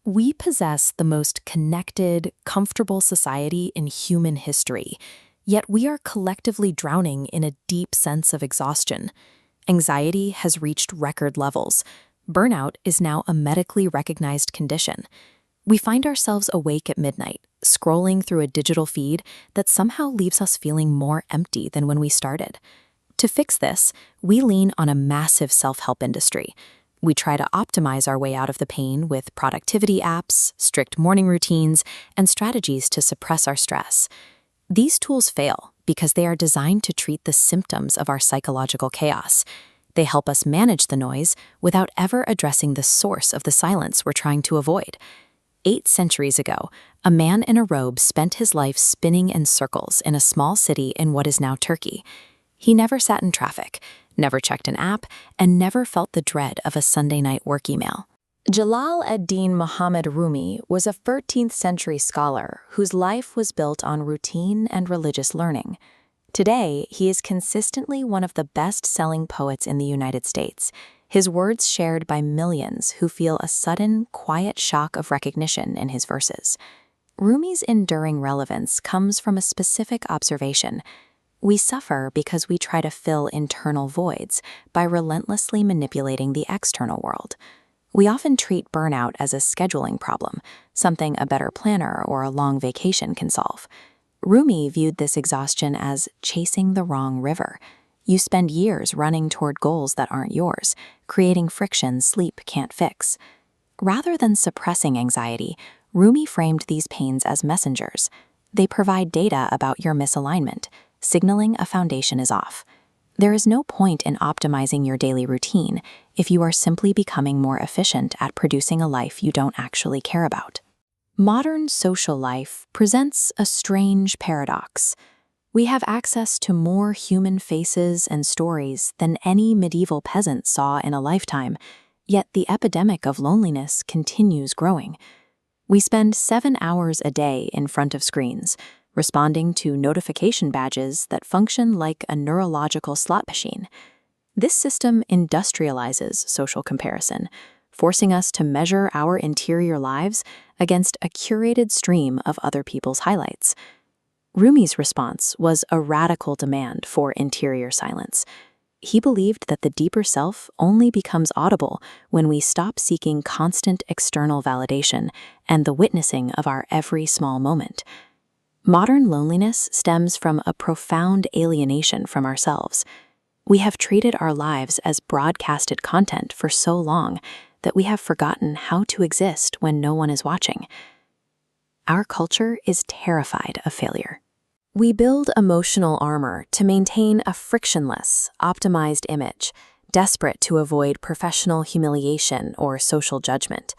We possess the most connected, comfortable society in human history, yet we are collectively drowning in a deep sense of exhaustion. Anxiety has reached record levels. Burnout is now a medically recognized condition. We find ourselves awake at midnight, scrolling through a digital feed that somehow leaves us feeling more empty than when we started. To fix this, we lean on a massive self-help industry. We try to optimize our way out of the pain with productivity apps, strict morning routines, and strategies to suppress our stress. These tools fail because they are designed to treat the symptoms of our psychological chaos. They help us manage the noise without ever addressing the source of the silence we're trying to avoid. 8 centuries ago, a man in a robe spent his life spinning in circles in a small city in what is now Turkey. He never sat in traffic, never checked an app, and never felt the dread of a Sunday night work email. Jalal ad-Din Muhammad Rumi was a 13th-century scholar whose life was built on routine and religious learning. Today, he is consistently one of the best-selling poets in the United States, his words shared by millions who feel a sudden, quiet shock of recognition in his verses. Rumi's enduring relevance comes from a specific observation. We suffer because we try to fill internal voids by relentlessly manipulating the external world. We often treat burnout as a scheduling problem, something a better planner or a long vacation can solve. Rumi viewed this exhaustion as chasing the wrong river. You spend years running toward goals that aren't yours, creating friction sleep can't fix. Rather than suppressing anxiety, Rumi framed these pains as messengers. They provide data about your misalignment, signaling a foundation is off. There is no point in optimizing your daily routine if you are simply becoming more efficient at producing a life you don't actually care about. Modern social life presents a strange paradox. We have access to more human faces and stories than any medieval peasant saw in a lifetime, yet the epidemic of loneliness continues growing. We spend 7 hours a day in front of screens, responding to notification badges that function like a neurological slot machine. This system industrializes social comparison, forcing us to measure our interior lives against a curated stream of other people's highlights. Rumi's response was a radical demand for interior silence. He believed that the deeper self only becomes audible when we stop seeking constant external validation and the witnessing of our every small moment. Modern loneliness stems from a profound alienation from ourselves. We have treated our lives as broadcasted content for so long that we have forgotten how to exist when no one is watching. Our culture is terrified of failure. We build emotional armor to maintain a frictionless, optimized image, desperate to avoid professional humiliation or social judgment.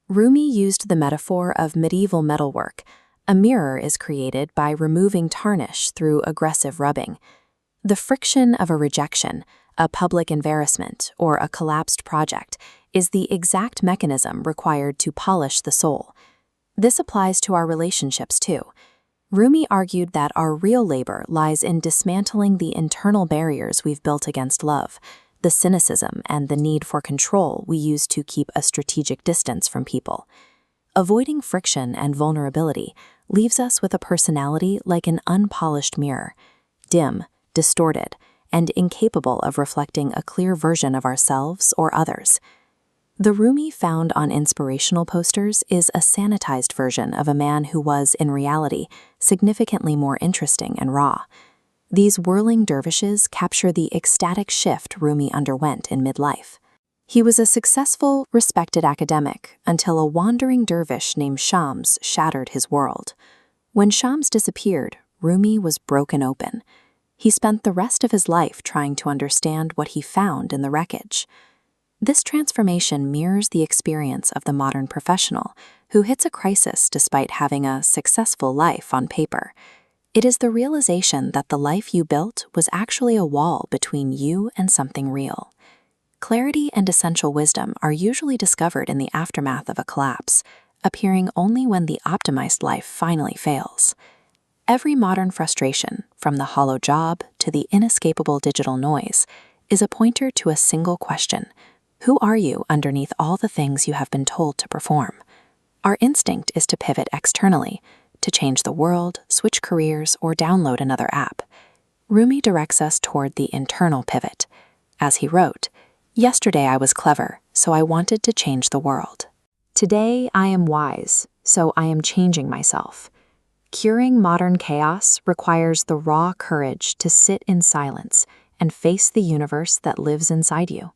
Rumi used the metaphor of medieval metalwork. A mirror is created by removing tarnish through aggressive rubbing. The friction of a rejection, a public embarrassment, or a collapsed project is the exact mechanism required to polish the soul. This applies to our relationships too. Rumi argued that our real labor lies in dismantling the internal barriers we've built against love, the cynicism and the need for control we use to keep a strategic distance from people. Avoiding friction and vulnerability leaves us with a personality like an unpolished mirror, dim, distorted, and incapable of reflecting a clear version of ourselves or others. The Rumi found on inspirational posters is a sanitized version of a man who was, in reality, significantly more interesting and raw. These whirling dervishes capture the ecstatic shift Rumi underwent in midlife. He was a successful, respected academic until a wandering dervish named Shams shattered his world. When Shams disappeared, Rumi was broken open. He spent the rest of his life trying to understand what he found in the wreckage. This transformation mirrors the experience of the modern professional who hits a crisis despite having a successful life on paper. It is the realization that the life you built was actually a wall between you and something real. Clarity and essential wisdom are usually discovered in the aftermath of a collapse, appearing only when the optimized life finally fails. Every modern frustration, from the hollow job to the inescapable digital noise, is a pointer to a single question: who are you underneath all the things you have been told to perform? Our instinct is to pivot externally, to change the world, switch careers, or download another app. Rumi directs us toward the internal pivot. As he wrote, "Yesterday I was clever, so I wanted to change the world. Today I am wise, so I am changing myself." Curing modern chaos requires the raw courage to sit in silence and face the universe that lives inside you.